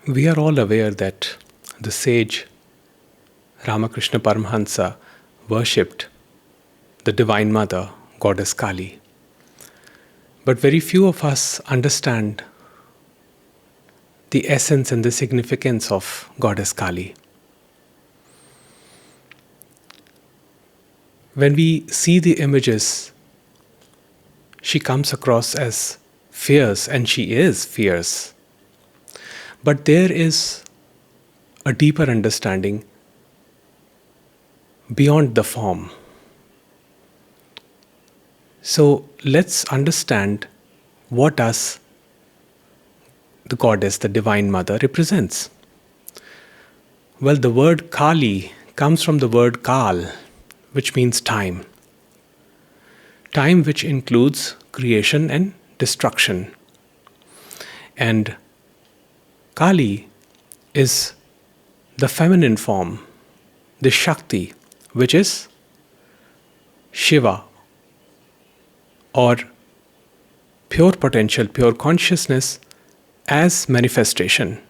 We are all aware that the sage Ramakrishna Paramahansa worshipped the Divine Mother, Goddess Kali. But very few of us understand the essence and the significance of Goddess Kali. When we see the images, she comes across as fierce, and she is fierce. But there is a deeper understanding beyond the form. So let's understand what does the goddess, the Divine Mother, represents. Well, the word Kali comes from the word Kal, which means time. Time which includes creation and destruction. And Kali is the feminine form, the Shakti, which is Shiva, or pure potential, pure consciousness as manifestation.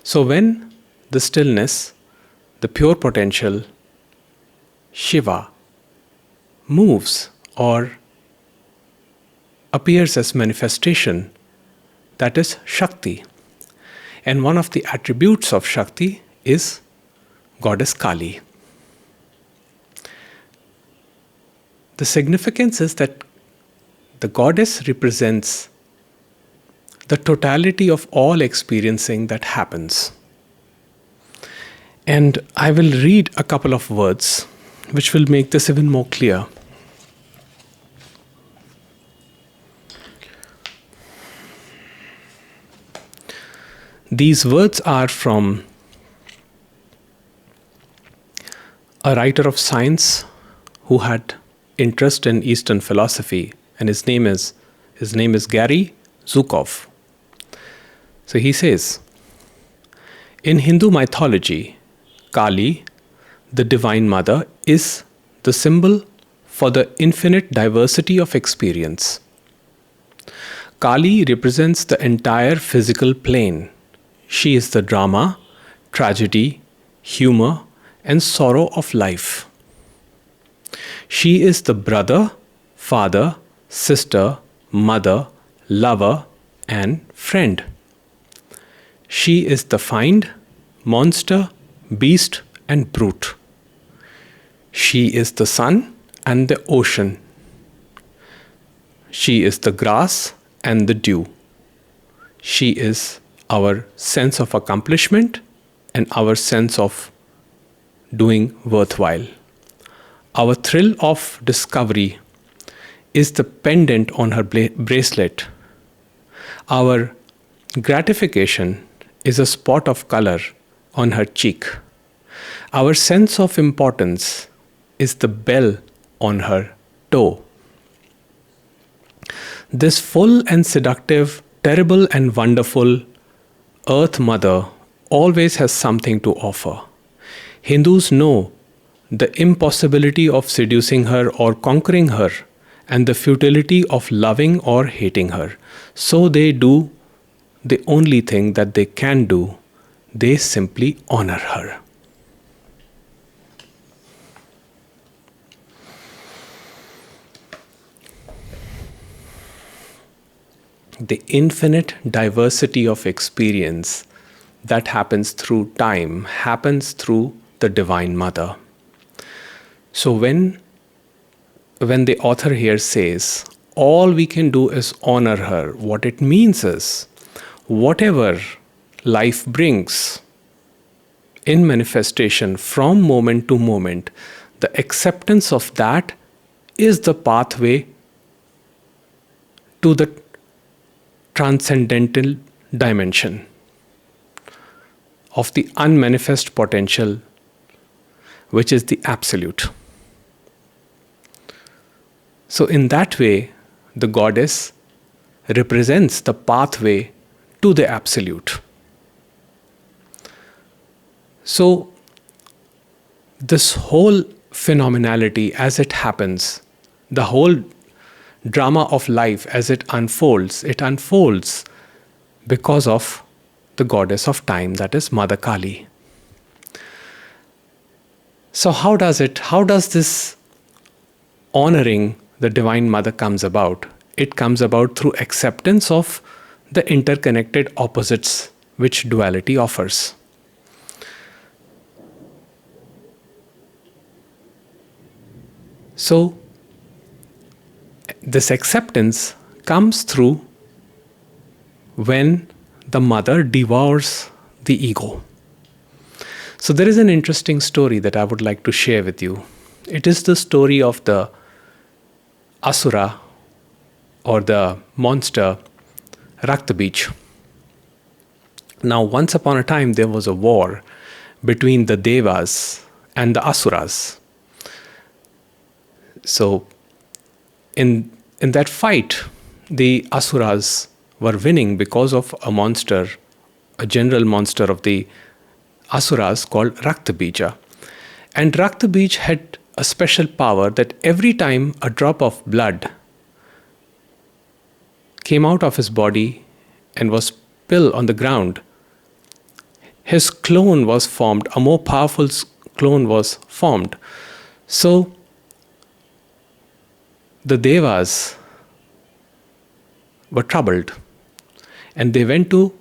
So when the stillness, the pure potential, Shiva, moves or appears as manifestation, that is Shakti. And one of the attributes of Shakti is Goddess Kali. The significance is that the goddess represents the totality of all experiencing that happens. And I will read a couple of words which will make this even more clear. These words are from a writer of science who had interest in Eastern philosophy, and his name is Gary Zukov. So he says, in Hindu mythology, Kali, the Divine Mother, is the symbol for the infinite diversity of experience. Kali represents the entire physical plane. She is the drama, tragedy, humor, and sorrow of life. She is the brother, father, sister, mother, lover, and friend. She is the fiend, monster, beast, and brute. She is the sun and the ocean. She is the grass and the dew. She is our sense of accomplishment and our sense of doing worthwhile. Our thrill of discovery is the pendant on her bracelet. Our gratification is a spot of color on her cheek. Our sense of importance is the bell on her toe. This full and seductive, terrible and wonderful Earth Mother always has something to offer. Hindus know the impossibility of seducing her or conquering her, and the futility of loving or hating her. So they do the only thing that they can do. They simply honor her. The infinite diversity of experience that happens through time happens through the Divine Mother. So when the author here says, all we can do is honor her, what it means is, whatever life brings in manifestation from moment to moment, the acceptance of that is the pathway to the transcendental dimension of the unmanifest potential, which is the absolute. So in that way, the goddess represents the pathway to the absolute. So this whole phenomenality as it happens, the whole drama of life as it unfolds because of the goddess of time, that is Mother Kali. So how does this honoring the Divine Mother comes about? It comes about through acceptance of the interconnected opposites which duality offers. So this acceptance comes through when the mother devours the ego. So there is an interesting story that I would like to share with you. It is the story of the Asura or the monster Raktabij. Now, once upon a time, there was a war between the Devas and the Asuras. So, in that fight, the Asuras were winning because of a monster, a general monster of the Asuras called Raktabija. And Raktabij had a special power that every time a drop of blood came out of his body and was spilled on the ground, his clone was formed, a more powerful clone was formed. So the Devas were troubled and they went to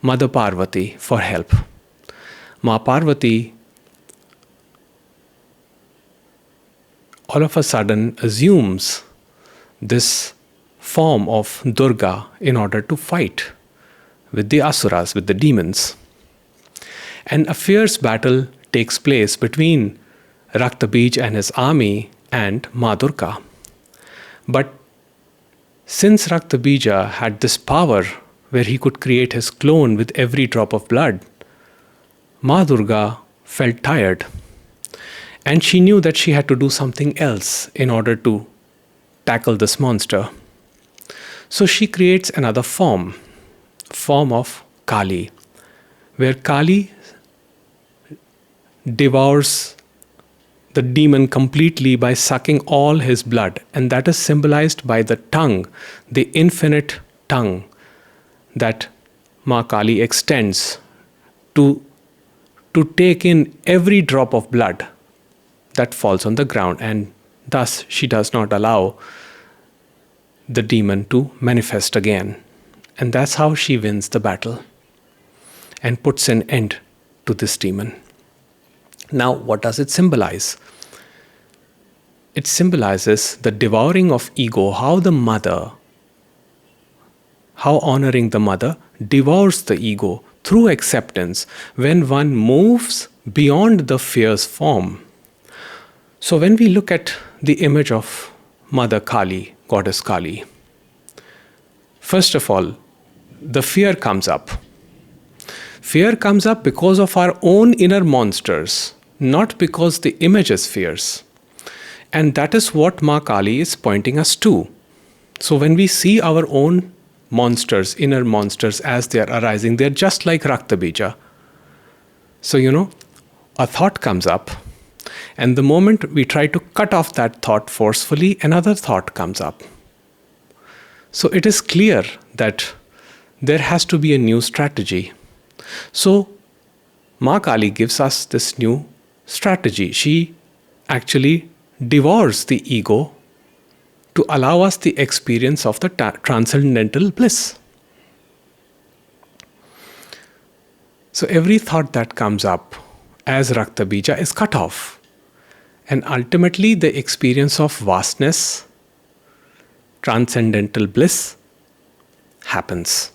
Mother Parvati for help. Ma Parvati all of a sudden assumes this form of Durga in order to fight with the Asuras, with the demons. And a fierce battle takes place between Raktabij and his army and Ma Durga. But since Raktabija had this power where he could create his clone with every drop of blood, Ma Durga felt tired. And she knew that she had to do something else in order to tackle this monster. So she creates another form of Kali, where Kali devours the demon completely by sucking all his blood. And that is symbolized by the tongue, the infinite tongue that Ma Kali extends to take in every drop of blood that falls on the ground, and thus she does not allow the demon to manifest again. And that's how she wins the battle and puts an end to this demon. Now, what does it symbolize? It symbolizes the devouring of ego, how honoring the mother devours the ego through acceptance when one moves beyond the fierce form. So when we look at the image of Mother Kali, Goddess Kali, first of all, the fear comes up. Fear comes up because of our own inner monsters, not because the image is fierce. And that is what Ma Kali is pointing us to. So when we see our own monsters, inner monsters, as they are arising, they're just like Raktabija. So, a thought comes up. And the moment we try to cut off that thought forcefully, another thought comes up. So it is clear that there has to be a new strategy. So Ma Kali gives us this new strategy. She actually devours the ego to allow us the experience of the transcendental bliss. So every thought that comes up as Raktabija is cut off. And ultimately, the experience of vastness, transcendental bliss, happens.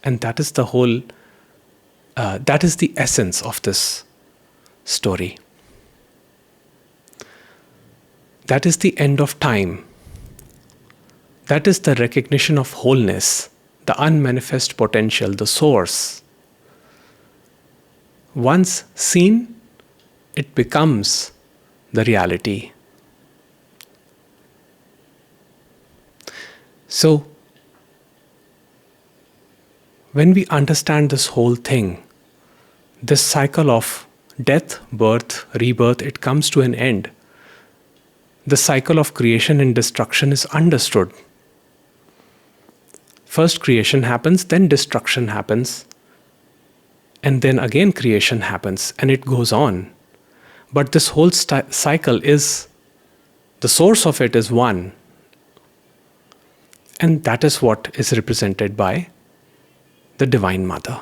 And that is that is the essence of this story. That is the end of time. That is the recognition of wholeness, the unmanifest potential, the source. Once seen, it becomes the reality. So, when we understand this whole thing, this cycle of death, birth, rebirth, it comes to an end. The cycle of creation and destruction is understood. First creation happens, then destruction happens, and then again creation happens, and it goes on. But this whole cycle is, the source of it is one. And that is what is represented by the Divine Mother.